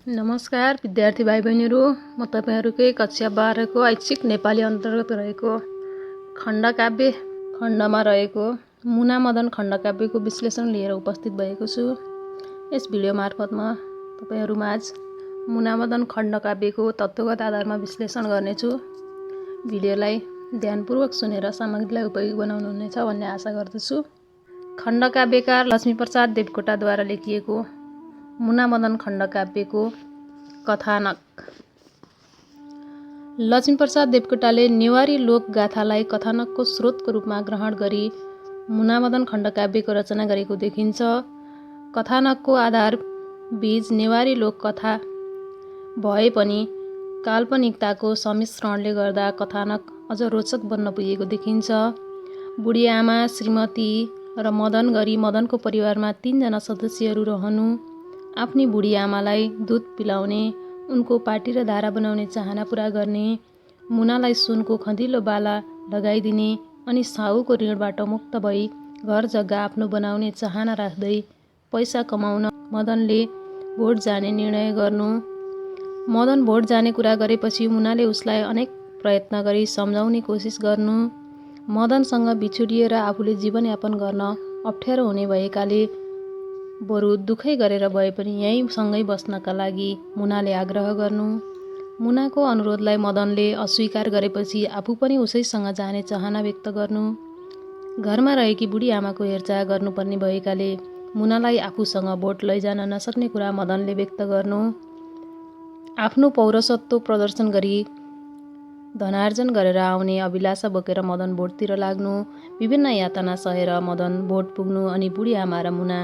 नमस्कार विद्यार्थी भाइ बहिनीहरू, म तपाईहरुकै कक्षा 12 को ऐच्छिक नेपाली अन्तर्गत रहेको खण्डकाव्य खण्डमा रहेको मुना मदन खण्डकाव्यको विश्लेषण लिएर उपस्थित भएको छु। यस भिडियो मार्फत म तपाईहरुमाझ मुना मदन खण्डकाव्यको तत्त्वगत आधारमा विश्लेषण गर्नेछु। भिडियोलाई ध्यानपूर्वक सुनेर सामग्रीलाई उपयोगी बनाउनुहुनेछ भन्ने आशा गर्दछु। खण्डकाव्यकार लक्ष्मीप्रसाद देवकोटाद्वारा लेखिएको मुना मदन खण्डकाव्यको कथानक। लक्ष्मीप्रसाद देवकोटाले नेवारी लोकगाथालाई कथानकको स्रोतको रूपमा ग्रहण गरी मुना मदन खण्डकाव्यको रचना गरेको देखिन्छ। कथानकको आधार बीज नेवारी लोककथा भए पनि काल्पनिकताको सम्मिश्रणले गर्दा कथानक अझ रोचक बन्न पुगेको देखिन्छ। बुढी आमा, श्रीमती र मदन गरी मदनको परिवारमा 3 जना सदस्यहरू रहनु, आफ्नी बुढी आमालाई दुध पिलाउने, उनको पाटी र धारा बनाउने चाहना पूरा गर्ने, मुनालाई सुनको खँदिलो बाला लगाइदिने अनि साहुको ऋणबाट मुक्त भई घर जग्गा आफ्नो बनाउने चाहना राख्दै पैसा कमाउन मदनले भोट जाने निर्णय गर्नु। मदन भोट जाने कुरा गरेपछि मुनाले उसलाई अनेक प्रयत्न गरी सम्झाउने कोसिस गर्नु। मदनसँग बिछुडिएर आफूले जीवनयापन गर्न अप्ठ्यारो हुने भएकाले बरु दुखै गरेर भए पनि यहीँ सँगै बस्नका लागि मुनाले आग्रह गर्नु। मुनाको अनुरोधलाई मदनले अस्वीकार गरेपछि आफू पनि उसैसँग जाने चाहना व्यक्त गर्नु। घरमा रहेकी बुढी आमाको हेरचाह गर्नुपर्ने भएकाले मुनालाई आफूसँग भोट लैजान नसक्ने कुरा मदनले व्यक्त गर्नु। आफ्नो पौरसत्व प्रदर्शन गरी धनार्जन गरेर आउने अभिलाषा बोकेर मदन भोटतिर लाग्नु। विभिन्न यातना सहेर मदन भोट पुग्नु अनि बुढी आमा र मुना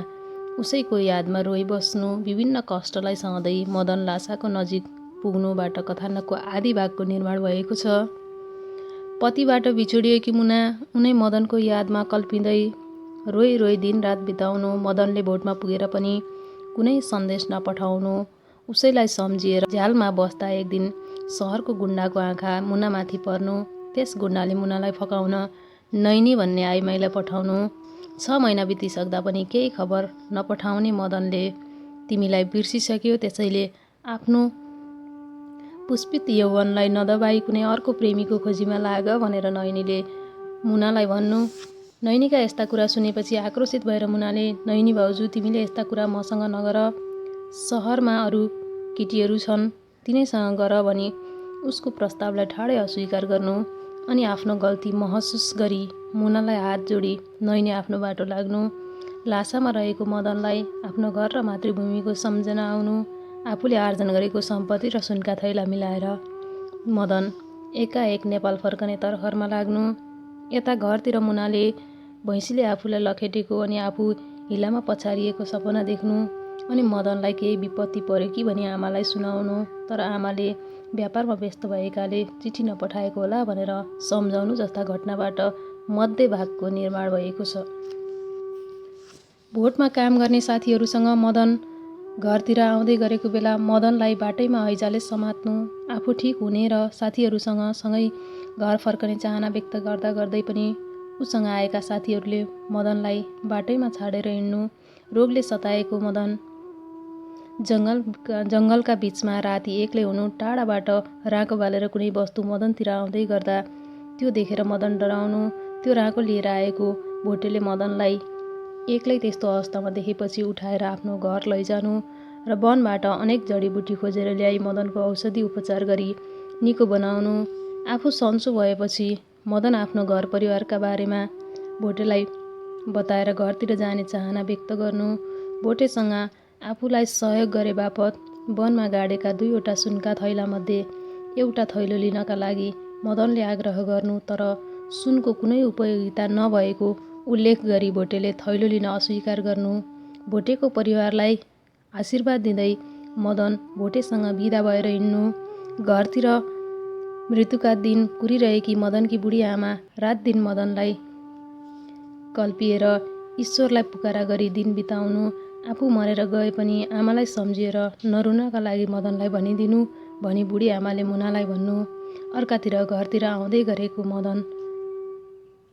उसैको यादमा रोइबस्नु। विभिन्न कष्टलाई सहँदै मदन लासाको नजिक पुग्नुबाट कथानकको आदि भागको निर्माण भएको छ। पतिबाट बिछोडिएकी मुना उनै मदनको यादमा कल्पिँदै रोइ रोइ दिनरात बिताउनु। मदनले भोटमा पुगेर पनि कुनै सन्देश नपठाउनु। उसैलाई सम्झिएर झ्यालमा बस्दा एक दिन सहरको गुण्डाको आँखा मुनामाथि पर्नु। त्यस गुण्डाले मुनालाई फकाउन नैनी भन्ने आइमाईलाई पठाउनु। 6 महिना बितिसक्दा पनि केही खबर नपठाउने मदनले तिमीलाई बिर्सिसक्यो, त्यसैले आफ्नो पुष्पित यौवनलाई नदबाई कुनै अर्को प्रेमीको खोजीमा लाग भनेर नैनीले मुनालाई भन्नु। नैनीका यस्ता कुरा सुनेपछि आक्रोशित भएर मुनाले नैनी भाउजू तिमीले यस्ता कुरा मसँग नगर, सहरमा अरू केटीहरू छन् तिनैसँग गर भनी उसको प्रस्तावलाई ठाडै अस्वीकार गर्नु अनि आफ्नो गल्ती महसुस गरी मुनालाई हात जोडी नैनी आफ्नो बाटो लाग्नु। लासामा रहेको मदनलाई आफ्नो घर र मातृभूमिको सम्झना आउनु। आफूले आर्जन गरेको सम्पत्ति र सुनका थैला मिलाएर मदन एकाएक नेपाल फर्कने तरखरमा लाग्नु। यता घरतिर मुनाले भैँसीले आफूलाई लखेटेको अनि आफू हिलामा पछारिएको सपना देख्नु अनि मदनलाई केही विपत्ति पर्यो कि भनी आमालाई सुनाउनु। तर आमाले व्यापारमा व्यस्त भएकाले चिठी नपठाएको होला भनेर सम्झाउनु जस्ता घटनाबाट मध्य भागको निर्माण भएको छ। भोटमा काम गर्ने साथीहरूसँग मदन घरतिर आउँदै गरेको बेला मदनलाई बाटैमा हैजाले समात्नु। आफू ठिक हुने र साथीहरूसँग सँगै घर फर्कने चाहना व्यक्त गर्दा गर्दै पनि उसँग आएका साथीहरूले मदनलाई बाटैमा छाडेर हिँड्नु। रोगले सताएको मदन जङ्गलका बीचमा राति एक्लै हुनु। टाढाबाट राँको बालेर कुनै वस्तु मदनतिर आउँदै गर्दा त्यो देखेर मदन डराउनु। त्यो राँको लिएर आएको भोटेले मदनलाई एक्लै त्यस्तो अवस्थामा देखेपछि उठाएर आफ्नो घर लैजानु र वनबाट अनेक जडीबुटी खोजेर ल्याई मदनको औषधि उपचार गरी निको बनाउनु। आफू सन्चो भएपछि मदन आफ्नो घर परिवारका बारेमा भोटेलाई बताएर घरतिर जाने चाहना व्यक्त गर्नु। भोटेसँग आफूलाई सहयोग गरे बापत वनमा गाडेका 2 वटा सुनका थैलामध्ये एउटा थैलो लिनका लागि मदनले आग्रह गर्नु। तर सुनको कुनै उपयोगिता नभएको उल्लेख गरी भोटेले थैलो लिन अस्वीकार गर्नु। भोटेको परिवारलाई आशीर्वाद दिँदै मदन भोटेसँग बिदा भएर हिँड्नु। घरतिर मृत्युका दिन कुरिरहेकी मदनकी बुढी आमा रात दिन मदनलाई कल्पिएर ईश्वरलाई पुकारा गरी दिन बिताउनु। आफू मरेर गए पनि आमालाई सम्झिएर नरुनका लागि मदनलाई भनिदिनु भनी बुढी आमाले मुनालाई भन्नु। अर्कातिर घरतिर आउँदै गरेको मदन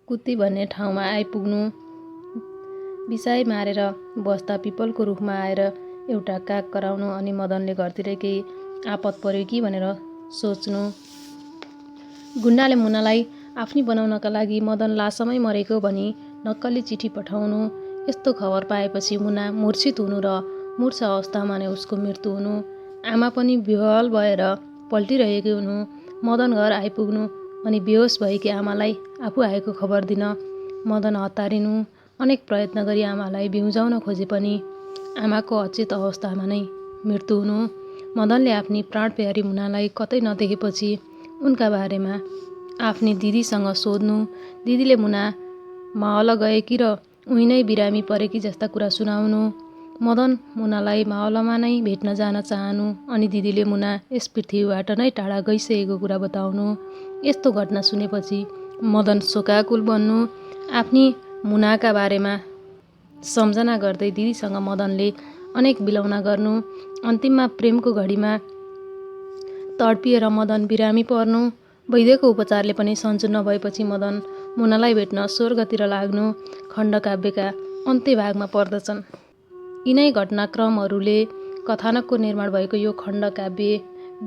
कुत्ती भन्ने ठाउँमा आइपुग्नु। बिसाई मारेर बस्दा पिपलको रुखमा आएर एउटा काग कराउनु अनि मदनले घरतिर केही आपत पर्यो कि भनेर सोच्नु। गुण्डाले मुनालाई आफ्नी बनाउनका लागि मदन लासमै मरेको भनी नक्कली चिठी पठाउनु। यस्तो खबर पाएपछि मुना मूर्छित हुनु र मूर्छा अवस्थामा नै उसको मृत्यु हुनु। आमा पनि विह्वल भएर पल्टिरहेकी हुनु। मदन घर आइपुग्नु अनि बेहोस भएकी आमालाई आफू आएको खबर दिन मदन हतारिनु। अनेक प्रयत्न गरी आमालाई बिउजाउन खोजे पनि आमाको अचेत अवस्थामा नै मृत्यु हुनु। मदनले आफ्नी प्राणप्यारी मुनालाई कतै नदेखेपछि उनका बारेमा आफ्नी दिदीसँग सोध्नु। दिदीले मुना मावल गएकी र उही नै बिरामी परेकी जस्ता कुरा सुनाउनु। मदन मुनालाई मावलमा नै भेट्न जान चाहनु अनि दिदीले मुना यस पृथ्वीबाट नै टाढा गइसकेको कुरा बताउनु। यस्तो घटना सुनेपछि मदन शोकाकुल बन्नु। आफ्नी मुनाका बारेमा सम्झना गर्दै दिदीसँग मदनले अनेक बिलौना गर्नु। अन्तिममा प्रेमको घडीमा तडपिएर मदन बिरामी पर्नु। वैद्यको उपचारले पनि सन्चो नभएपछि मदन मुनालाई भेट्न स्वर्गतिर लाग्नु खण्डकाव्यका अन्त्य भागमा पर्दछन्। यिनै घटनाक्रमहरूले कथानकको निर्माण भएको यो खण्डकाव्य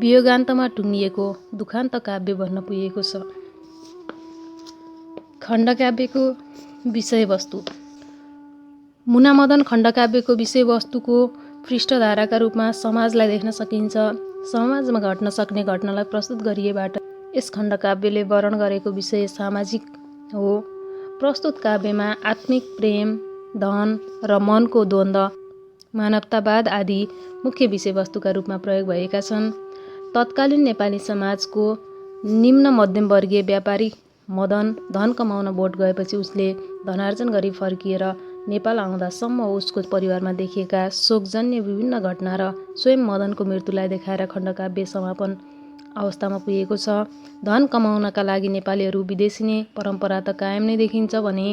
वियोगान्तमा टुङ्गिएको दुखान्त काव्य बन्न पुगेको छ। खण्डकाव्यको विषयवस्तु। मुना मदन खण्डकाव्यको विषयवस्तुको पृष्ठधाराका रूपमा समाजलाई देख्न सकिन्छ। समाजमा घट्न सक्ने घटनालाई प्रस्तुत गरिएबाट यस खण्डकाव्यले वर्णन गरेको विषय सामाजिक हो। प्रस्तुत काव्यमा आत्मिक प्रेम, धन र मनको द्वन्द्व, मानवतावाद आदि मुख्य विषयवस्तुका रूपमा प्रयोग भएका छन्। तत्कालीन नेपाली समाजको निम्न मध्यमवर्गीय व्यापारी मदन धन कमाउन बोट गएपछि उसले धनार्जन गरी फर्किएर नेपाल आउँदासम्म उसको परिवारमा देखिएका शोकजन्य विभिन्न घटना र स्वयं मदनको मृत्युलाई देखाएर खण्डकाव्य समापन अवस्थामा पुगेको छ। धन कमाउनका लागि नेपालीहरू विदेशिने परम्परा त कायम नै देखिन्छ भने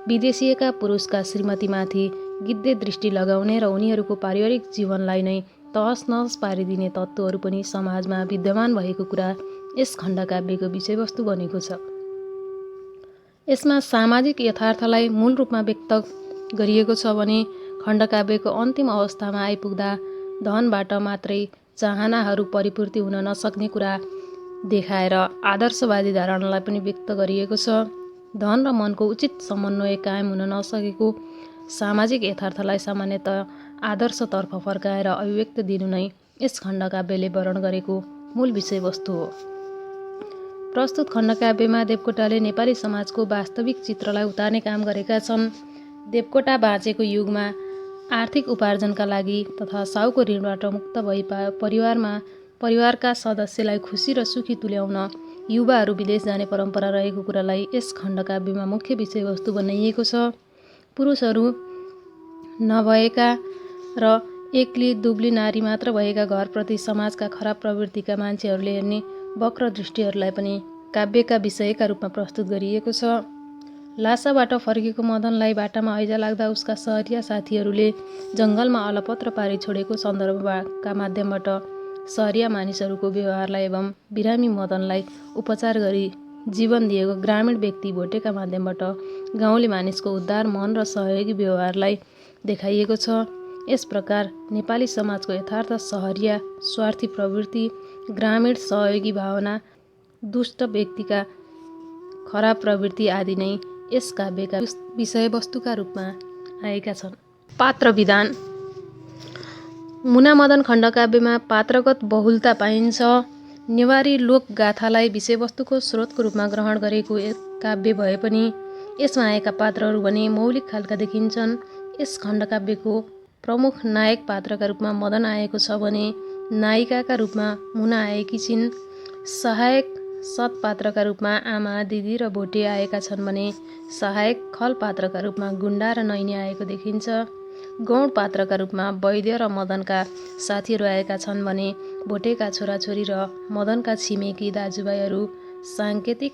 विदेशिएका पुरुषका श्रीमतीमाथि गिद्धे दृष्टि लगाउने र उनीहरूको पारिवारिक जीवनलाई नै तहस नहस पारिदिने तत्त्वहरू पनि समाजमा विद्यमान भएको कुरा यस खण्डकाव्यको विषयवस्तु बनेको छ। यसमा सामाजिक यथार्थलाई मूल रूपमा व्यक्त गरिएको छ भने खण्डकाव्यको अन्तिम अवस्थामा आइपुग्दा धनबाट मात्रै चाहनाहरू परिपूर्ति हुन नसक्ने कुरा देखाएर आदर्शवादी धारणालाई पनि व्यक्त गरिएको छ। धन र मनको उचित समन्वय कायम हुन नसकेको सामाजिक यथार्थलाई सामान्यतः आदर्शतर्फ फर्काएर अभिव्यक्ति दिनु नै यस खण्डकाव्यले वर्णन गरेको मूल विषयवस्तु हो। प्रस्तुत खण्डकाव्यमा देवकोटाले नेपाली समाजको वास्तविक चित्रलाई उतार्ने काम गरेका छन्। देवकोटा बाँचेको युगमा आर्थिक उपार्जनका लागि तथा साहुको ऋणबाट मुक्त भई परिवारका सदस्यलाई खुसी र सुखी तुल्याउन युवाहरू विदेश जाने परम्परा रहेको कुरालाई यस खण्डकाव्यमा मुख्य विषयवस्तु बनाइएको छ। पुरुषहरू नभएका र एक्ली दुब्ली नारी मात्र भएका घरप्रति समाजका खराब प्रवृत्तिका मान्छेहरूले हेर्ने वक्र दृष्टिहरूलाई पनि काव्यका विषयका रूपमा प्रस्तुत गरिएको छ। लासाबाट फर्केको मदनलाई बाटामा हैजा लाग्दा उसका सहरिया साथीहरूले जङ्गलमा अलपत्र पारी छोडेको सन्दर्भका माध्यमबाट सहरिया मानिसहरूको व्यवहारलाई एवं बिरामी मदनलाई उपचार गरी जीवन दिएको ग्रामीण व्यक्ति भोटेका माध्यमबाट गाउँले मानिसको उदार मन र सहयोगी व्यवहारलाई देखाइएको छ। यस प्रकार नेपाली समाजको यथार्थ, सहरिया स्वार्थी प्रवृत्ति, ग्रामीण सहयोगी भावना, दुष्ट व्यक्तिका खराब प्रवृत्ति आदि नै यस काव्यका विषयवस्तुका रूपमा आएका छन्। पात्र विधान। मुना मदन खण्डकाव्यमा पात्रगत बहुलता पाइन्छ। नेवारी लोकगाथालाई विषयवस्तुको स्रोतको रूपमा ग्रहण गरेको एक काव्य भए पनि यसमा आएका पात्रहरू भने मौलिक खालका देखिन्छन्। यस खण्डकाव्यको प्रमुख नायक पात्रका रूपमा मदन आएको छ भने नायिकाका रूपमा मुना आएकी छिन्। सहायक सत पात्रका रूपमा आमा, दिदी र भोटे आएका छन् भने सहायक खल पात्रका रूपमा गुण्डा र नैनी आएको देखिन्छ। गौण पात्रका रूपमा वैद्य र मदनका साथीहरू आएका छन् भने भोटेका छोराछोरी र मदनका छिमेकी दाजुभाइहरू साङ्केतिक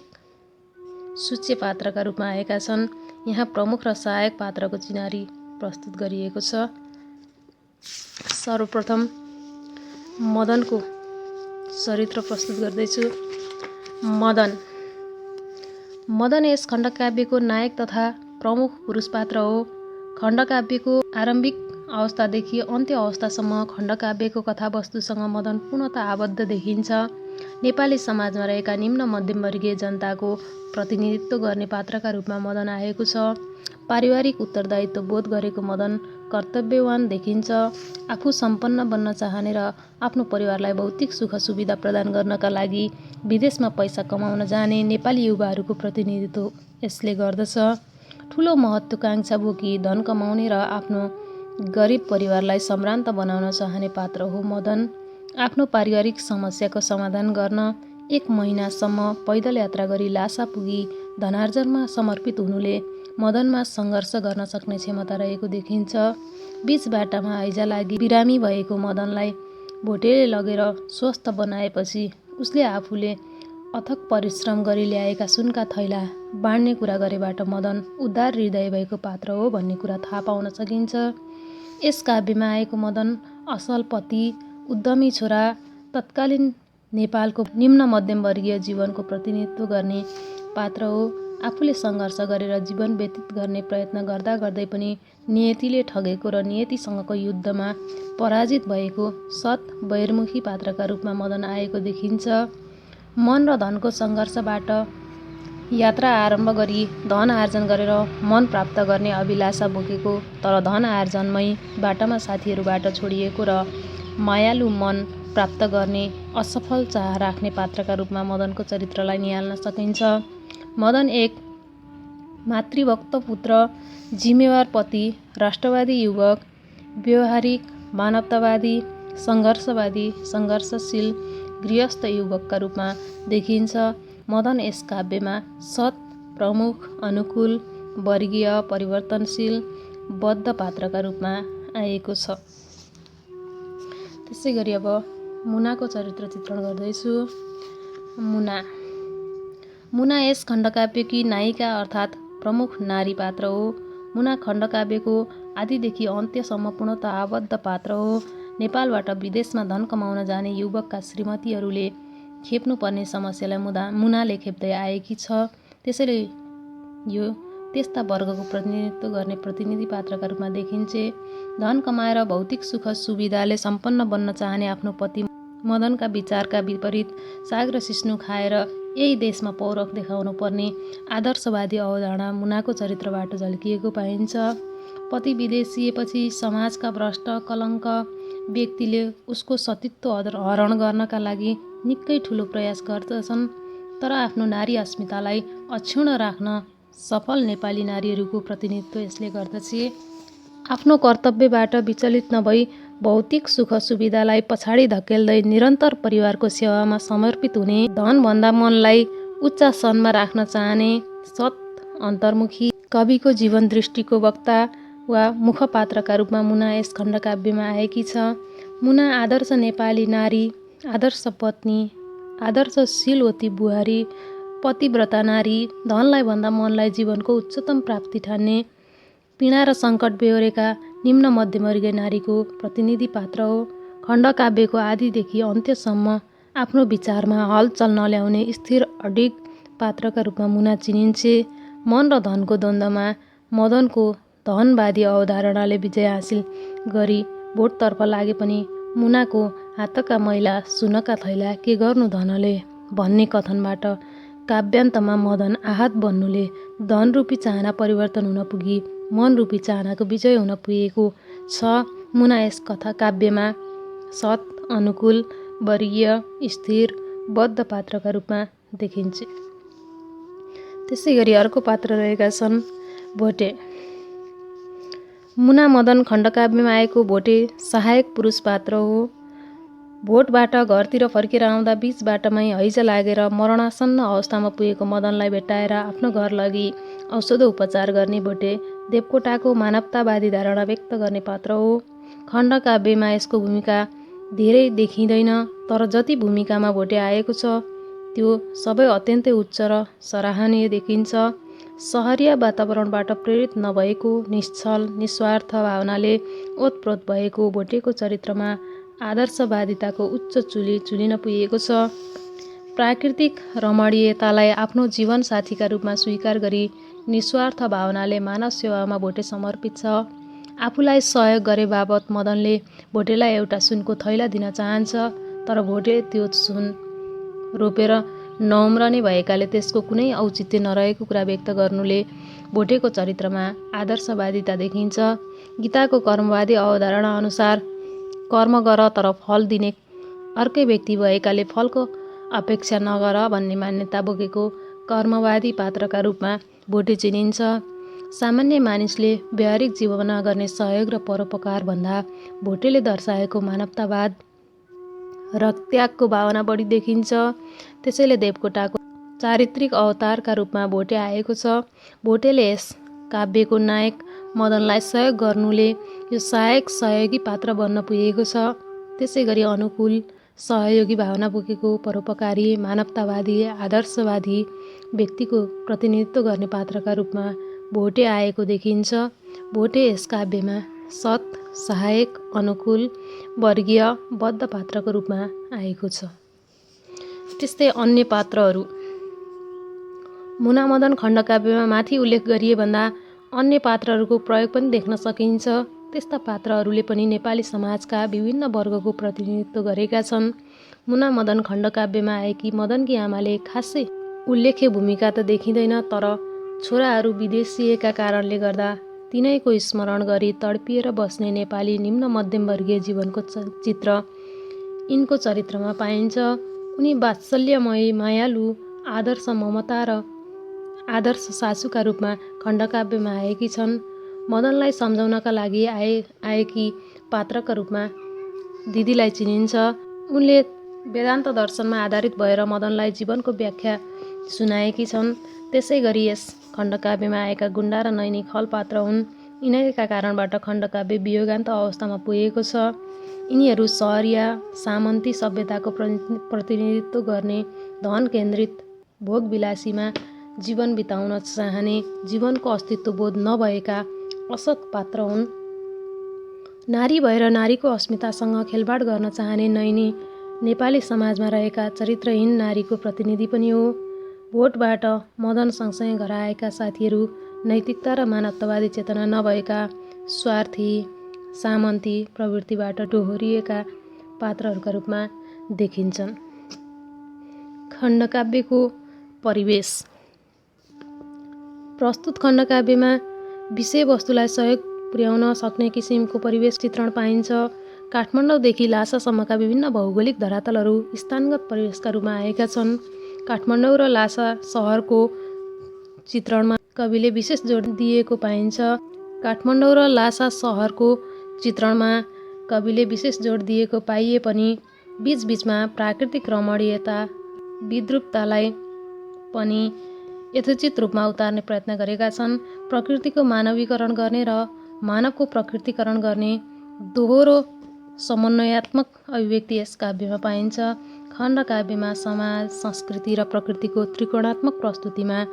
सूच्य पात्रका रूपमा आएका छन्। यहाँ प्रमुख र सहायक पात्रको चिनारी प्रस्तुत गरिएको छ। सर्वप्रथम मदनको चरित्र प्रस्तुत गर्दैछु। मदन यस खण्डकाव्यको नायक तथा प्रमुख पुरुष पात्र हो। खण्डकाव्यको आरम्भिक अवस्थादेखि अन्त्य अवस्थासम्म खण्डकाव्यको कथावस्तुसँग मदन पूर्णतः आबद्ध देखिन्छ। नेपाली समाजमा रहेका निम्न मध्यमवर्गीय जनताको प्रतिनिधित्व गर्ने पात्रका रूपमा मदन आएको छ। पारिवारिक उत्तरदायित्व बोध गरेको मदन कर्तव्यवान देखिन्छ। आफू सम्पन्न बन्न चाहने र आफ्नो परिवारलाई भौतिक सुख सुविधा प्रदान गर्नका लागि विदेशमा पैसा कमाउन जाने नेपाली युवाहरूको प्रतिनिधित्व यसले गर्दछ। ठुलो महत्त्वाकांक्षा बोकी धन कमाउने र आफ्नो गरिब परिवारलाई सम्भ्रान्त बनाउन चाहने पात्र हो मदन। आफ्नो पारिवारिक समस्याको समाधान गर्न 1 महिनासम्म पैदल यात्रा गरी लासा पुगी धनार्जनमा समर्पित हुनुले मदनमा सङ्घर्ष गर्न सक्ने क्षमता रहेको देखिन्छ। बीच बाटामा हैजा लागि बिरामी भएको मदनलाई भोटेले लगेर स्वस्थ बनाएपछि उसले आफूले अथक परिश्रम गरी ल्याएका सुनका थैला बाँड्ने कुरा गरेबाट मदन उदार हृदय भएको पात्र हो भन्ने कुरा थाहा पाउन सकिन्छ। यस काव्यमा आएको मदन असल पति, उद्यमी छोरा, तत्कालीन नेपालको निम्न मध्यमवर्गीय जीवनको प्रतिनिधित्व गर्ने पात्र हो। आफूले सङ्घर्ष गरेर जीवन व्यतीत गर्ने प्रयत्न गर्दा गर्दै पनि नियतिले ठगेको र नियतिसँगको युद्धमा पराजित भएको सत बहिर्मुखी पात्रका रूपमा मदन आएको देखिन्छ। मन र धनको सङ्घर्षबाट यात्रा आरम्भ गरी धन आर्जन गरेर मन प्राप्त गर्ने अभिलाषा बोकेको तर धन आर्जनमै बाटामा साथीहरूबाट छोडिएको र मायालु मन प्राप्त गर्ने असफल चाह राख्ने पात्रका रूपमा मदनको चरित्रलाई निहाल्न सकिन्छ। मदन एक मातृभक्त पुत्र, जिम्मेवार पति, राष्ट्रवादी युवक, व्यवहारिक, मानवतावादी, सङ्घर्षवादी, सङ्घर्षशील, गृहस्थ युवकका रूपमा देखिन्छ। मदन यस काव्यमा सत्, प्रमुख, अनुकूल, वर्गीय, परिवर्तनशील, बद्ध पात्रका रूपमा आएको छ। त्यसै गरी अब मुनाको चरित्र चित्रण गर्दैछु। मुना यस खण्डकाव्यकी नायिका अर्थात् प्रमुख नारी पात्र हो। मुना खण्डकाव्यको आदिदेखि अन्त्यसम्म पूर्णतः आबद्ध पात्र हो। नेपालबाट विदेशमा धन कमाउन जाने युवकका श्रीमतीहरूले खेप्नुपर्ने समस्यालाई मुनाले खेप्दै आएकी छ। त्यसैले यो त्यस्ता वर्गको प्रतिनिधित्व गर्ने प्रतिनिधि पात्रका रूपमा देखिन्छे। धन कमाएर भौतिक सुख सुविधाले सम्पन्न बन्न चाहने आफ्नो पति मदनका विचारका विपरीत साग र सिस्नु खाएर यही देशमा पौरख देखाउनु पर्ने आदर्शवादी अवधारणा मुनाको चरित्रबाट झल्किएको पाइन्छ। पति विदेशिएपछि समाजका भ्रष्ट कलङ्क व्यक्तिले उसको सतीत्व हरण गर्नका लागि निकै ठुलो प्रयास गर्दछन्। तर आफ्नो नारी अस्मितालाई अक्षुण्ण राख्न सफल नेपाली नारीहरूको प्रतिनिधित्व यसले गर्दछ। आफ्नो कर्तव्यबाट विचलित नभई भौतिक सुख सुविधालाई पछाडि धकेल्दै निरन्तर परिवारको सेवामा समर्पित हुने, धनभन्दा मनलाई उच्च स्थानमा राख्न चाहने सत् अन्तर्मुखी कविको जीवन दृष्टिको वक्ता वा मुखपात्रका रूपमा मुना यस खण्डकाव्यमा आएकी छ। मुना आदर्श नेपाली नारी, आदर्श पत्नी, आदर्शशीलवती बुहारी, पतिव्रता नारी, धनलाई भन्दा मनलाई जीवनको उच्चतम प्राप्ति ठान्ने, पीडा र सङ्कट बेहोरेका निम्न मध्यमवर्गीय नारीको प्रतिनिधि पात्र हो। खण्डकाव्यको आदिदेखि अन्त्यसम्म आफ्नो विचारमा हलचल नल्याउने स्थिर अडिग पात्रका रूपमा मुना चिनिन्छे। मन र धनको द्वन्द्वमा मदनको धनवादी अवधारणाले विजय हासिल गरी भोटतर्फ लागे पनि मुनाको हातका मैला सुनका थैला के गर्नु धनले भन्ने कथनबाट काव्यान्तमा मदन आहत बन्नुले धनरूपी चाहना परिवर्तन हुन पुगी मनरूपी चाहनाको विजय हुन पुगेको छ। मुना यस कथा काव्यमा सत्, अनुकूल, वर्गीय, स्थिर, बद्ध पात्रका रूपमा देखिन्छे। त्यसै गरी अर्को पात्र रहेका छन् भोटे। मुना मदन खण्डकाव्यमा आएको भोटे सहायक पुरुष पात्र हो। भोटबाट घरतिर फर्केर आउँदा बीच बाटोमै हैजा लागेर मरणासन्न अवस्थामा पुगेको मदनलाई भेट्टाएर आफ्नो घर लगी औषधोपचार गर्ने भोटे देवकोटाको मानवतावादी धारणा व्यक्त गर्ने पात्र हो। खण्डकाव्यमा यसको भूमिका धेरै देखिँदैन, तर जति भूमिकामा भोटे आएको छ त्यो सबै अत्यन्तै उच्च र सराहनीय देखिन्छ। सहरिया वातावरणबाट प्रेरित नभएको निश्चल निस्वार्थ भावनाले ओतप्रोत भएको भोटेको चरित्रमा आदर्शवादिताको उच्च चुली चुलिन पुगेको छ। प्राकृतिक रमणीयतालाई आफ्नो जीवनसाथीका रूपमा स्वीकार गरी निस्वार्थ भावनाले मानव सेवामा भोटे समर्पित छ। आफूलाई सहयोग गरे बापत मदनले भोटेलाई एउटा सुनको थैला दिन चाहन्छ, तर भोटे त्यो सुन रोपेर नउम्रने भएकाले त्यसको कुनै औचित्य नरहेको कुरा व्यक्त गर्नुले भोटेको चरित्रमा आदर्शवादिता देखिन्छ। गीताको कर्मवादी अवधारणा अनुसार कर्म गर तर फल दिने अर्कै व्यक्ति भएकाले फलको अपेक्षा नगर भन्ने मान्यता बोकेको कर्मवादी पात्रका रूपमा भोटे चिनिन्छ। सामान्य मानिसले व्यावहारिक जीवनमा गर्ने सहयोग र परोपकार भन्दा भोटेले दर्शाएको मानवतावाद र त्यागको भावना बढी देखिन्छ। त्यसैले देवकोटाको चारित्रिक अवतारका रूपमा भोटे आएको छ। भोटेले यस काव्यको नायक मदनलाई सहयोग गर्नुले यो सहायक सहयोगी पात्र बन्न पुगेको छ। त्यसै गरी अनुकूल सहयोगी भावना बोकेको परोपकारी मानवतावादी आदर्शवादी व्यक्तिको प्रतिनिधित्व गर्ने पात्रका रूपमा भोटे आएको देखिन्छ। भोटे यस काव्यमा सत्, सहायक, अनुकूल, वर्गीय, बद्ध पात्रको रूपमा आएको छ। त्यस्तै अन्य पात्रहरू मुनामदन खण्डकाव्यमा माथि उल्लेख गरिए भन्दा अन्य पात्रहरूको प्रयोग पनि देख्न सकिन्छ। त्यस्ता पात्रहरूले पनि नेपाली समाजका विभिन्न वर्गको प्रतिनिधित्व गरेका छन्। मुनामदन खण्डकाव्यमा आएकी मदनकी आमाले खासै उल्लेख्य भूमिका त देखिँदैन, तर छोराहरू विदेशिएका कारणले गर्दा तिनैको स्मरण गरी तडपिएर बस्ने नेपाली निम्न मध्यमवर्गीय जीवनको चित्र यिनको चरित्रमा पाइन्छ। उनी वात्सल्यमयी, मायालु, आदर्श ममता र आदर्श सासूका रूपमा खण्डकाव्यमा आएकी छन्। मदनलाई सम्झाउनका लागि आएकी पात्रका रूपमा दिदीलाई चिनिन्छ। उनले वेदान्त दर्शनमा आधारित भएर मदनलाई जीवनको व्याख्या सुनाएकी छन्। त्यसै गरी यस खण्डकाव्यमा आएका गुण्डा र नैनी खल पात्र हुन्। यिनैका कारणबाट खण्डकाव्य वियोगान्त अवस्थामा पुगेको छ। यिनीहरू सहरिया सामन्ती सभ्यताको प्रतिनिधित्व गर्ने धन केन्द्रित भोगविलासीमा जीवन बिताउन चाहने जीवनको अस्तित्वबोध नभएका असत् पात्र हुन्। नारी भएर नारीको अस्मितासँग खेलबाड गर्न चाहने नैनी नेपाली समाजमा रहेका चरित्रहीन नारीको प्रतिनिधि पनि हो। भोटबाट मदन सँगसँगै घर आएका साथीहरू नैतिकता र मानवतावादी चेतना नभएका स्वार्थी सामन्ती प्रवृत्तिबाट डोहोरिएका पात्रहरूका रूपमा देखिन्छन्। खण्डकाव्यको परिवेश प्रस्तुत खण्डकाव्यमा विषयवस्तुलाई सहयोग पुर्याउन सक्ने किसिमको परिवेश चित्रण पाइन्छ। काठमाडौँदेखि लासासम्मका विभिन्न भौगोलिक धरातलहरू स्थानगत परिवेशका रूपमा आएका छन्। काठमाडौँ र लासा सहरको चित्रणमा कविले विशेष जोड दिएको पाइन्छ। काठमाडौँ र लासा सहरको चित्रणमा कविले विशेष जोड दिएको पाइए पनि बीचबीचमा प्राकृतिक रमणीयता विद्रूपतालाई पनि यथोचित रूपमा उतार्ने प्रयत्न गरेका छन्। प्रकृतिको मानवीकरण गर्ने र मानवको प्रकृतिकरण गर्ने दोहोरो समन्वयात्मक अभिव्यक्ति यस काव्यमा पाइन्छ। खण्डकाव्यमा समाज, संस्कृति र प्रकृतिको त्रिकोणात्मक प्रस्तुतिमा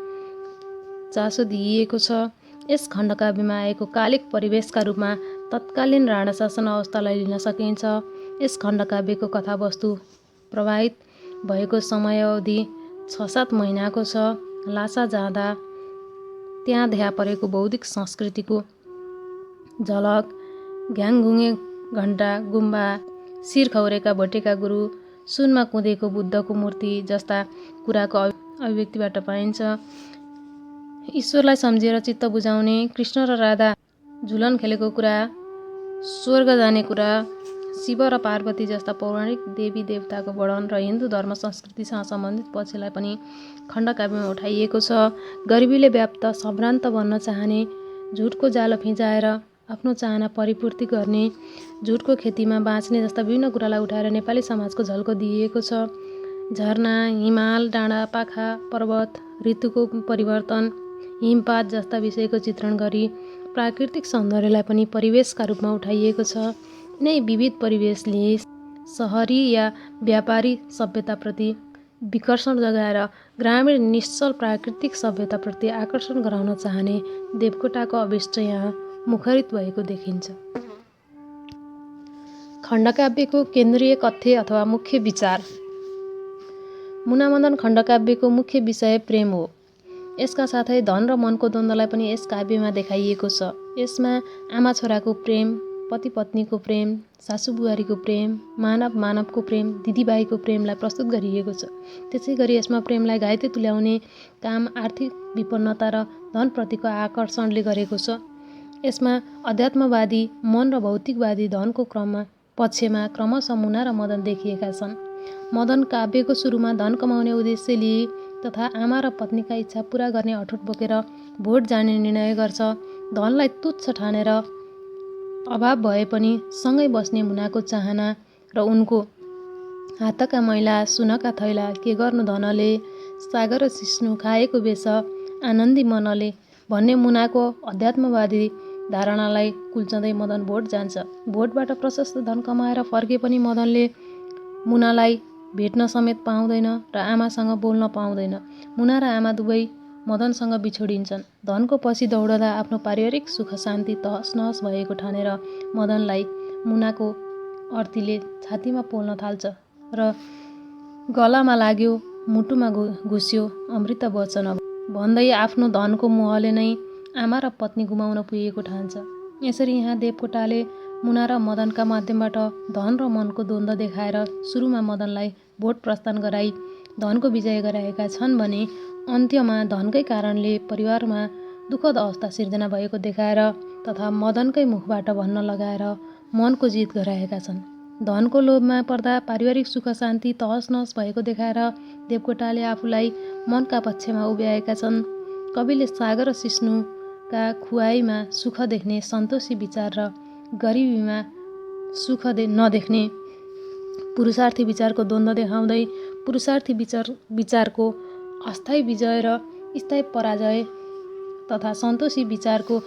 चासो दिइएको छ। यस खण्डकाव्यमा आएको कालिक परिवेशका रूपमा तत्कालीन राणा शासन अवस्थालाई लिन सकिन्छ। यस खण्डकाव्यको कथावस्तु प्रवाहित भएको समयावधि 6-7 महिनाको छ। लासा जाँदा त्यहाँ देखा परेको बौद्धिक संस्कृतिको झलक, घ्याङघुङे घण्टा गुम्बा, शिर खौरेका भोटेका गुरु, सुनमा कुँदेको बुद्धको मूर्ति जस्ता कुराको अभिव्यक्तिबाट पाइन्छ। ईश्वरलाई सम्झेर चित्त बुझाउने, कृष्ण र राधा झुलन खेलेको कुरा, स्वर्ग जाने कुरा, शिव र पार्वती जस्ता पौराणिक देवी देवताको वर्णन र हिन्दू धर्म संस्कृतिसँग सम्बन्धित पक्षलाई पनि खण्डकाव्यमा उठाइएको छ। गरिबीले व्याप्त सम्भ्रान्त बन्न चाहने, झुटको जालो फिँजाएर आफ्नो चाहना परिपूर्ति गर्ने, झुटको खेतीमा बाँच्ने जस्ता विभिन्न कुरालाई उठाएर नेपाली समाजको झल्को दिइएको छ। झरना, हिमाल, डाँडा पाखा, पर्वत, ऋतुको परिवर्तन, हिमपात जस्ता विषयको चित्रण गरी प्राकृतिक सौन्दर्यलाई पनि परिवेशका रूपमा उठाइएको छ। यिनै विविध परिवेशले सहरी या व्यापारी सभ्यताप्रति विकर्षण जगाएर ग्रामीण निश्चल प्राकृतिक सभ्यताप्रति आकर्षण गराउन चाहने देवकोटाको अभिष्ट यहाँ मुखरित भएको देखिन्छ। खण्डकाव्यको केन्द्रीय कथ्य अथवा मुख्य विचार। मुनामदन खण्डकाव्यको मुख्य विषय प्रेम हो। यसका साथै धन र मनको द्वन्द्वलाई पनि यस काव्यमा देखाइएको छ। यसमा आमा छोराको प्रेम, पति पत्नीको प्रेम, सासु बुहारीको प्रेम, मानव मानवको प्रेम, दिदीभाइको प्रेमलाई प्रस्तुत गरिएको छ। त्यसै गरी यसमा प्रेमलाई घाइते तुल्याउने काम आर्थिक विपन्नता र धनप्रतिको आकर्षणले गरेको छ। यसमा अध्यात्मवादी मन र भौतिकवादी धनको पक्षमा क्रमशः मुना र मदन देखिएका छन्। मदन काव्यको सुरुमा धन कमाउने उद्देश्य लिए तथा आमा र पत्नीका इच्छा पूरा गर्ने अठोट बोकेर भोट जाने निर्णय गर्छ। धनलाई तुच्छ ठानेर अभाव भए पनि सँगै बस्ने मुनाको चाहना र उनको हातका मैला सुनका थैला के गर्नु धनले, सागर सिस्नु खाएको बेस आनन्दी मनले भन्ने मुनाको अध्यात्मवादी धारणालाई कुल्चँदै मदन भोट जान्छ। भोटबाट प्रशस्त धन कमाएर फर्के पनि मदनले मुनालाई भेट्न समेत पाउँदैन र आमासँग बोल्न पाउँदैन। मुना र आमा दुवै मदनसँग बिछोडिन्छन्। धनको पछि दौडदा आफ्नो पारिवारिक सुख शान्ति तहस नहस भएको ठानेर मदनलाई मुनाको अर्थीले छातीमा पोल्न थाल्छ र गलामा लाग्यो, मुटुमा घुस्यो अमृत वचन भन्दै आफ्नो धनको मोहले नै आमा र पत्नी गुमाउन पुगेको ठान्छ। यसरी यहाँ देवकोटाले मुना र मदनका माध्यमबाट धन र मनको द्वन्द्व देखाएर सुरुमा मदनलाई भोट प्रस्थान गराई धनको विजय गराएका छन् भने अन्त्यमा धनकै कारणले परिवारमा दुःखद अवस्था सिर्जना भएको देखाएर तथा मदनकै मुखबाट भन्न लगाएर मनको जित गराएका छन्। धनको लोभमा पर्दा पारिवारिक सुख शान्ति तहस नहस भएको देखाएर देवकोटाले आफूलाई मनका पक्षमा उभ्याएका छन्। कविले सागर र सिस्नुका खुवाइमा सुख देख्ने सन्तोषी विचार र गरिबीमा सुख नदेख्ने पुरुषार्थी विचारको द्वन्द्व देखाउँदै पुरुषार्थी विचारको अस्थायी विजय र स्थायी पराजय तथा सन्तोषी विचारको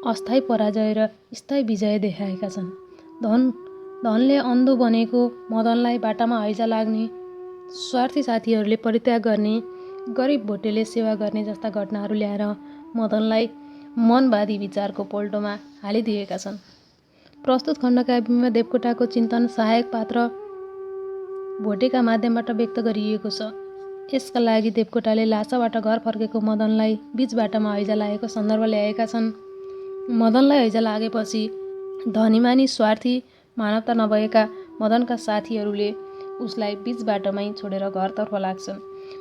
अस्थायी पराजय र स्थायी विजय देखाएका छन्। धनले अन्धो बनेको मदनलाई बाटामा हैजा लाग्ने, स्वार्थी साथीहरूले परित्याग गर्ने, गरिब भोटेले सेवा गर्ने जस्ता घटनाहरू ल्याएर मदनलाई मनवादी विचारको पोल्टोमा हालिदिएका छन्। प्रस्तुत खण्डकाव्यमा देवकोटाको चिन्तन सहायक पात्र भोटेका माध्यमबाट व्यक्त गरिएको छ। यसका लागि देवकोटाले लासाबाट घर फर्केको मदनलाई बीच बाटामा हैजा लागेको सन्दर्भ ल्याएका छन्। मदनलाई हैजा लागेपछि धनीमानी स्वार्थी मानवता नभएका मदनका साथीहरूले उसलाई बीच बाटोमै छोडेर घरतर्फ लाग्छन्।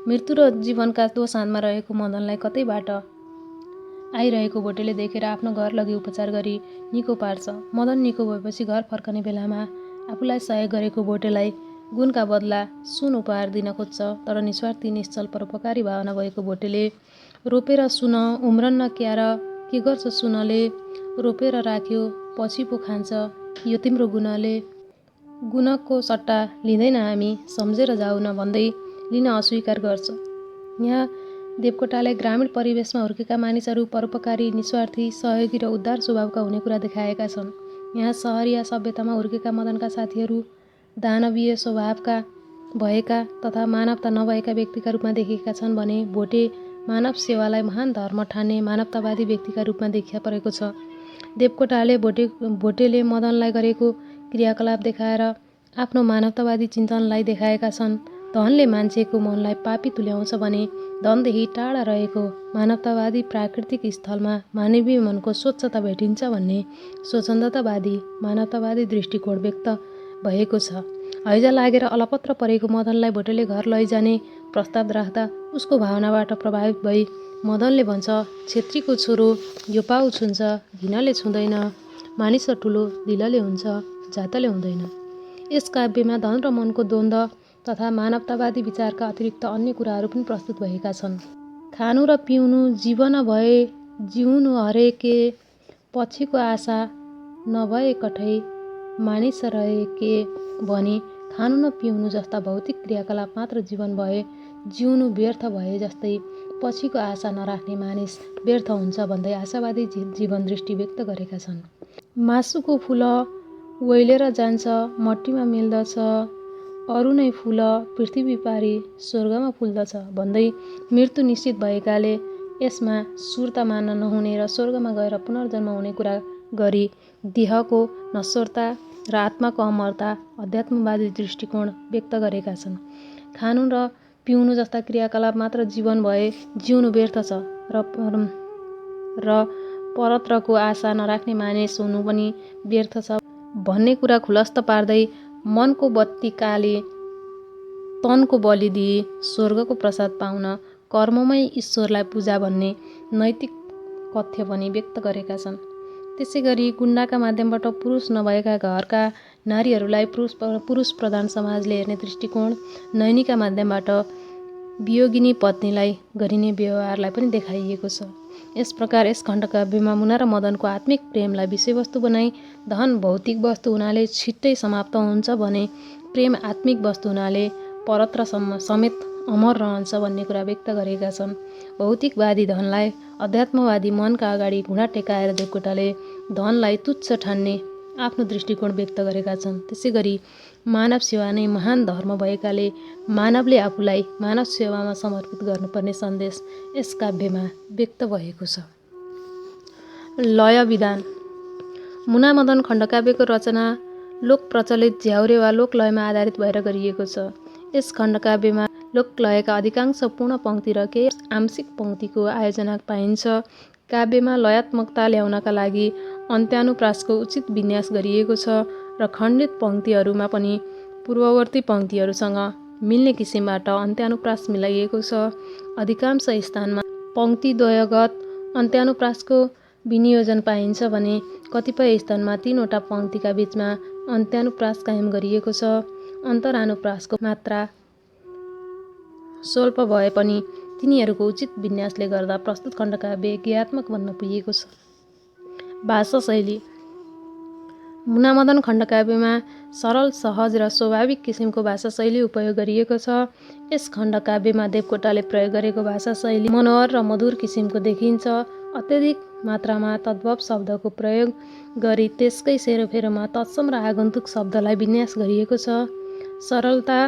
मृत्यु र जीवनका दोसाँधमा रहेको मदनलाई कतैबाट आइरहेको भोटेले देखेर आफ्नो घर लगी उपचार गरी निको पार्छ। मदन निको भएपछि घर फर्कने बेलामा आफूलाई सहयोग गरेको भोटेलाई गुणका बदला सुन उपहार दिन खोज्छ। तर निस्वार्थी निश्चल परोपकारी भावना भएको भोटेले रोपेर सुन उम्रन्न क्यार के गर्छ सुनले, रोपेर राख्यो पछि पो खान्छ यो तिम्रो गुणले, गुणको सट्टा लिँदैन हामी सम्झेर जाऊ न भन्दै लिन अस्वीकार गर्छ। यहाँ देवकोटाले ग्रामीण परिवेशमा हुर्केका मानिसहरू परोपकारी, निस्वार्थी, सहयोगी र उदार स्वभावका हुने कुरा देखाएका छन्। यहाँ सहरिया सभ्यतामा हुर्केका मदनका साथीहरू दानवीय स्वभावका भएका तथा मानवता नभएका व्यक्तिका रूपमा देखिएका छन् भने भोटे मानव सेवालाई महान धर्म ठान्ने मानवतावादी व्यक्तिका रूपमा देखिया परेको छ। देवकोटाले भोटेले मदनलाई गरेको क्रियाकलाप देखाएर आफ्नो मानवतावादी चिन्तनलाई देखाएका छन्। धनले मान्छेको मनलाई पापी तुल्याउँछ भने धनदेखि टाढा रहेको मानवतावादी प्राकृतिक स्थलमा मानवीय मनको स्वच्छता भेटिन्छ भन्ने स्वच्छन्दतावादी मानवतावादी दृष्टिकोण व्यक्त भएको छ। हैजा लागेर अलपत्र परेको मदनलाई भोटेले घर लैजाने प्रस्ताव राख्दा उसको भावनाबाट प्रभावित भई मदनले भन्छ, छेत्रीको छोरो यो पाउ छुन्छ, घिनले छुँदैन, मानिस र ठुलो दिलले हुन्छ, जातले हुँदैन। यस काव्यमा धन र मनको द्वन्द्व तथा मानवतावादी विचारका अतिरिक्त अन्य कुराहरू पनि प्रस्तुत भएका छन्। खानु र पिउनु जीवन भए जिउनु हरेके, पछिको आशा नभए कठै मानिस रहेके भने खानु न पिउनु जस्ता भौतिक क्रियाकलाप मात्र जीवन भए जिउनु व्यर्थ भए जस्तै पछिको आशा नराख्ने मानिस व्यर्थ हुन्छ भन्दै आशावादी जीवन दृष्टि व्यक्त गरेका छन्। मासुको फुल ओइलेर जान्छ मट्टीमा मिल्दछ, अरू नै फुल पृथ्वी पारी स्वर्गमा फुल्दछ भन्दै मृत्यु निश्चित भएकाले यसमा सुर्ता मान्न नहुने र स्वर्गमा गएर पुनर्जन्म हुने कुरा गरी देहको नश्वरता र आत्माको अमरता अध्यात्मवादी दृष्टिकोण व्यक्त गरेका छन्। खानु र पिउनु जस्ता क्रियाकलाप मात्र जीवन भए जिउनु व्यर्थ छ र परत्रको आशा नराख्ने मानिस हुनु पनि व्यर्थ छ भन्ने कुरा खुलस्त पार्दै मनको बत्ती काले तनको बलि दिई स्वर्गको प्रसाद पाउन कर्ममै ईश्वरलाई पूजा भन्ने नैतिक कथ्य पनि व्यक्त गरेका छन्। त्यसै गरी गुण्डाका माध्यमबाट पुरुष नभएका घरका नारीहरूलाई पुरुष प्रधान समाजले हेर्ने दृष्टिकोण, नैनीका माध्यमबाट वियोगिनी पत्नीलाई गरिने व्यवहारलाई पनि देखाइएको छ। यस प्रकार यस खण्डकाव्यमा मुना र मदनको आत्मिक प्रेमलाई विषयवस्तु बनाई धन भौतिक वस्तु हुनाले छिट्टै समाप्त हुन्छ भने प्रेम आत्मिक वस्तु हुनाले परत्रसम्म समेत अमर रहन्छ भन्ने कुरा व्यक्त गरेका छन्। भौतिकवादी धनलाई अध्यात्मवादी मनका अगाडि घुँडा टेकाएर देवकोटाले धनलाई तुच्छ ठान्ने आफ्नो दृष्टिकोण व्यक्त गरेका छन्। त्यसै गरी मानव सेवा नै महान धर्म भएकाले मानवले आफूलाई मानव सेवामा समर्पित गर्नुपर्ने सन्देश यस काव्यमा व्यक्त भएको छ। लय विधान। मुना मदन खण्डकाव्यको रचना लोक प्रचलित झ्याउरे वा लोकलयमा आधारित भएर गरिएको छ। यस खण्डकाव्यमा लोकलयका अधिकांश पूर्ण पङ्क्ति र केही आंशिक पङ्क्तिको आयोजना पाइन्छ। काव्यमा लयात्मकता ल्याउनका लागि अन्त्यानुप्रासको उचित विन्यास गरिएको छ र खण्डित पङ्क्तिहरूमा पनि पूर्ववर्ती पङ्क्तिहरूसँग मिल्ने किसिमबाट अन्त्यानुप्रास मिलाइएको छ। अधिकांश स्थानमा पङ्क्तिद्वयगत अन्त्यानुप्रासको विनियोजन पाइन्छ भने कतिपय स्थानमा 3 वटा पङ्क्तिका बीचमा अन्त्यानुप्रास कायम गरिएको छ। अन्तरानुप्रासको मात्रा स्वल्प भए पनि तिनीहरूको उचित विन्यासले गर्दा प्रस्तुत खण्डकाव्य ज्ञात्मक बन्न पुगेको छ। भाषा शैली। मुना मदन खण्डकाव्यमा सरल, सहज र स्वाभाविक किसिमको भाषा शैली उपयोग गरिएको छ। यस खण्डकाव्यमा देवकोटाले प्रयोग गरेको भाषा शैली मनोहर र मधुर किसिमको देखिन्छ। अत्यधिक मात्रामा तद्भव शब्दको प्रयोग गरी त्यसकै सेरोफेरोमा तत्सम र आगन्तुक शब्दलाई विन्यास गरिएको छ। सरलता,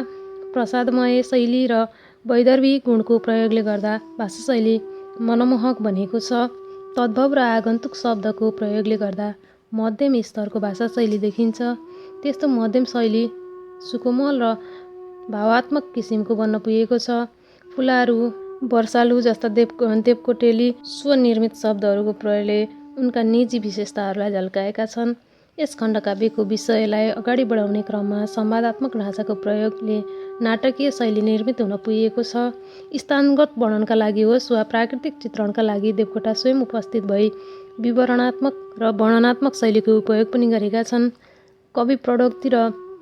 प्रसादमय शैली र वैदर्भिक गुणको प्रयोगले गर्दा भाषाशैली मनमोहक बनेको छ। तद्भव र आगन्तुक शब्दको प्रयोगले गर्दा मध्यम स्तरको भाषाशैली देखिन्छ। त्यस्तो मध्यम शैली सुकोमल र भावात्मक किसिमको बन्न पुगेको छ। फुलारू, वर्षालु जस्ता देवकोटेली स्वनिर्मित शब्दहरूको प्रयोगले उनका निजी विशेषताहरूलाई झल्काएका छन्। यस खण्डकाव्यको विषयलाई अगाडि बढाउने क्रममा संवादात्मक ढाँचाको प्रयोगले नाटकीय शैली निर्मित हुन पुगेको छ। स्थानगत वर्णनका लागि होस् वा प्राकृतिक चित्रणका लागि देवकोटा स्वयं उपस्थित भई विवरणात्मक र वर्णनात्मक शैलीको उपयोग पनि गरेका छन्। कवि प्रणोक्ति र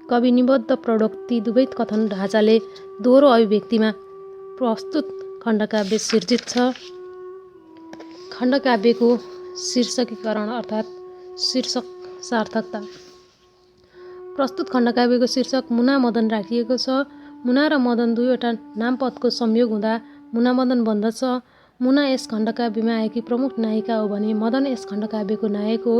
कवि निबद्ध प्रणोक्ति दुवै कथन ढाँचाले दोहोरो अभिव्यक्तिमा प्रस्तुत खण्डकाव्य सिर्जित छ। खण्डकाव्यको शीर्षकीकरण अर्थात् शीर्षक सार्थकता। प्रस्तुत खण्डकाव्यको शीर्षक मुना मदन राखिएको छ। मुना र मदन दुईवटा नामपदको संयोग हुँदा मुना मदन बन्दछ। मुना यस खण्डकाव्यमा आएकी प्रमुख नायिका हो भने मदन यस खण्डकाव्यको नायक हो।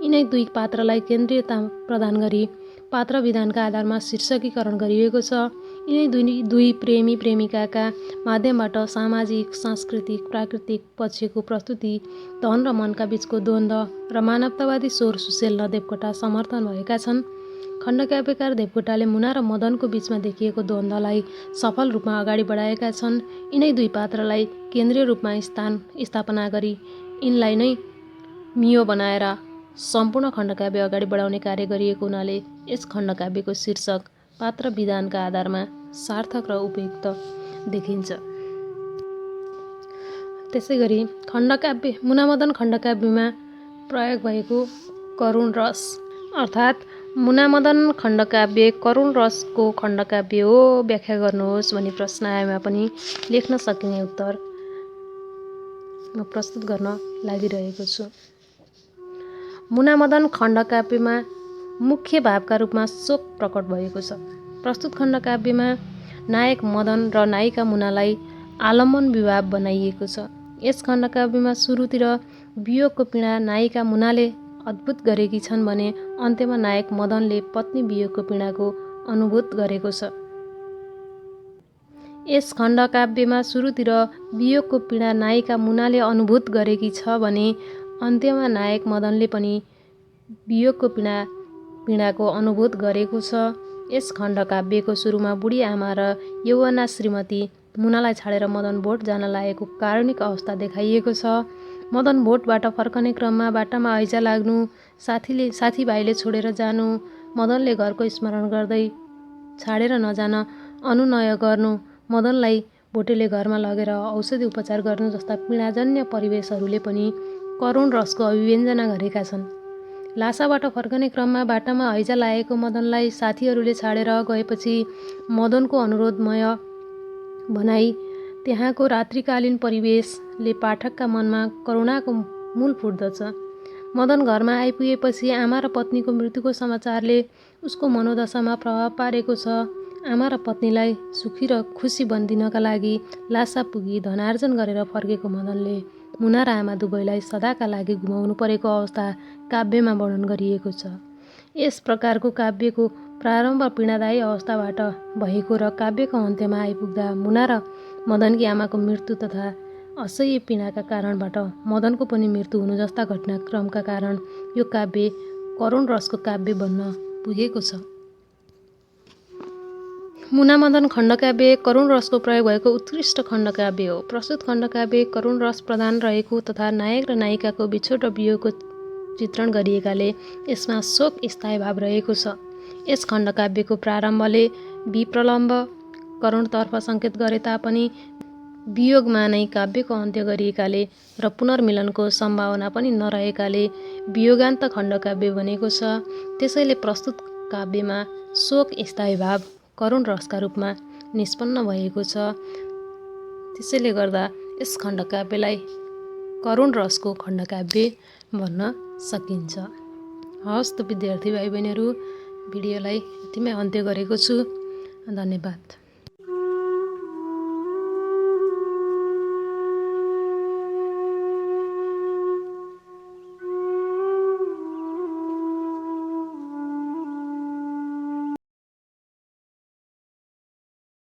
यिनै दुई पात्रलाई केन्द्रीयता प्रदान गरी पात्र विधानका आधारमा शीर्षकीकरण गरिएको छ। यिनै दुई प्रेमी प्रेमिकाका माध्यमबाट सामाजिक, सांस्कृतिक, प्राकृतिक पक्षको प्रस्तुति, धन र मनका बीचको द्वन्द्व र मानवतावादी स्वर सुसेल्न देवकोटा समर्थन भएका छन्। खण्डकाव्यकार देवकोटाले मुना र मदनको बीचमा देखिएको द्वन्द्वलाई सफल रूपमा अगाडि बढाएका छन्। यिनै दुई पात्रलाई केन्द्रीय रूपमा स्थापना गरी यिनलाई नै मियो बनाएर सम्पूर्ण खण्डकाव्य अगाडि बढाउने कार्य गरिएको हुनाले यस खण्डकाव्यको शीर्षक पात्र विधानका आधारमा सार्थक र उपयुक्त देखिन्छ। त्यसै गरी मुनामदन खण्डकाव्यमा प्रयोग भएको करुण रस अर्थात् मुनामदन खण्डकाव्य करुण रसको खण्डकाव्य हो, व्याख्या गर्नुहोस् भनी प्रश्न आएमा पनि लेख्न सकिने उत्तर म प्रस्तुत गर्न लागिरहेको छु। मुनामदन खण्डकाव्यमा मुख्य भावका रूपमा शोक प्रकट भएको छ। प्रस्तुत खण्डकाव्यमा नायक मदन र नायिका मुनालाई आलम्बन विवाह बनाइएको छ। यस खण्डकाव्यमा सुरुतिर वियोगको पीडा नायिका मुनाले अद्भुत गरेकी छन् भने अन्त्यमा नायक मदनले पत्नी वियोगको पीडाको अनुभूत गरेको छ। यस खण्डकाव्यमा सुरुतिर वियोगको पीडा नायिका मुनाले अनुभूत गरेकी छ भने अन्त्यमा नायक मदनले पनि वियोगको पीडाको अनुभूत गरेको छ। यस खण्डकाव्यको सुरुमा बुढी आमा र यौवना श्रीमती मुनालाई छाडेर मदन बोट जान लागेको कारुणिक अवस्था देखाइएको छ। मदन भोटबाट फर्कने क्रममा बाटामा हैजा लाग्नु, साथीभाइले छोडेर जानु, मदनले घरको स्मरण गर्दै छाडेर नजान अनुनय गर्नु, मदनलाई भोटेले घरमा लगेर औषधि उपचार गर्नु जस्ता पीडाजन्य परिवेशहरूले पनि करुण रसको अभिव्यञ्जना गरेका छन्। लासाबाट फर्कने क्रममा बाटामा हैजा लागेको मदनलाई साथीहरूले छाडेर गएपछि मदनको अनुरोधमय भनाई त्यहाँको रात्रिकालीन परिवेशले पाठकका मनमा करुणाको मूल फुट्दछ। मदन घरमा आइपुगेपछि आमा र पत्नीको मृत्युको समाचारले उसको मनोदशामा प्रभाव पारेको छ। आमा र पत्नीलाई सुखी र खुसी बनिदिनका लागि लासा पुगी धनार्जन गरेर फर्केको मदनले मुना र आमा दुवैलाई सदाका लागि गुमाउनु परेको अवस्था काव्यमा वर्णन गरिएको छ। यस प्रकारको काव्यको प्रारम्भ पीडादायी अवस्थाबाट भएको र काव्यको अन्त्यमा आइपुग्दा मुना र मदनकी आमाको मृत्यु तथा असह्य पीडाका कारणबाट मदनको पनि मृत्यु हुनु जस्ता घटनाक्रमका कारण यो काव्य करुण रसको काव्य बन्न पुगेको छ। मुना मदन खण्डकाव्य करुण रसको प्रयोग भएको उत्कृष्ट खण्डकाव्य हो। प्रस्तुत खण्डकाव्य करुण रस प्रधान रहेको तथा नायक र नायिकाको बिछोड र वियोगको चित्रण गरिएकाले यसमा शोक स्थायी भाव रहेको छ। यस खण्डकाव्यको प्रारम्भले विप्रलम्ब करुणतर्फ सङ्केत गरे तापनि वियोगमा नै काव्यको अन्त्य गरिएकाले र पुनर्मिलनको सम्भावना पनि नरहेकाले वियोगान्त खण्डकाव्य बनेको छ। त्यसैले प्रस्तुत काव्यमा शोक स्थायी भाव करुण रसका रूपमा निष्पन्न भएको छ। त्यसैले गर्दा यस खण्डकाव्यलाई करुण रसको खण्डकाव्य भन्न सकिन्छ। हवस् त विद्यार्थी भाइ बहिनीहरू, भिडियोलाई यतिमै अन्त्य गरेको छु। धन्यवाद।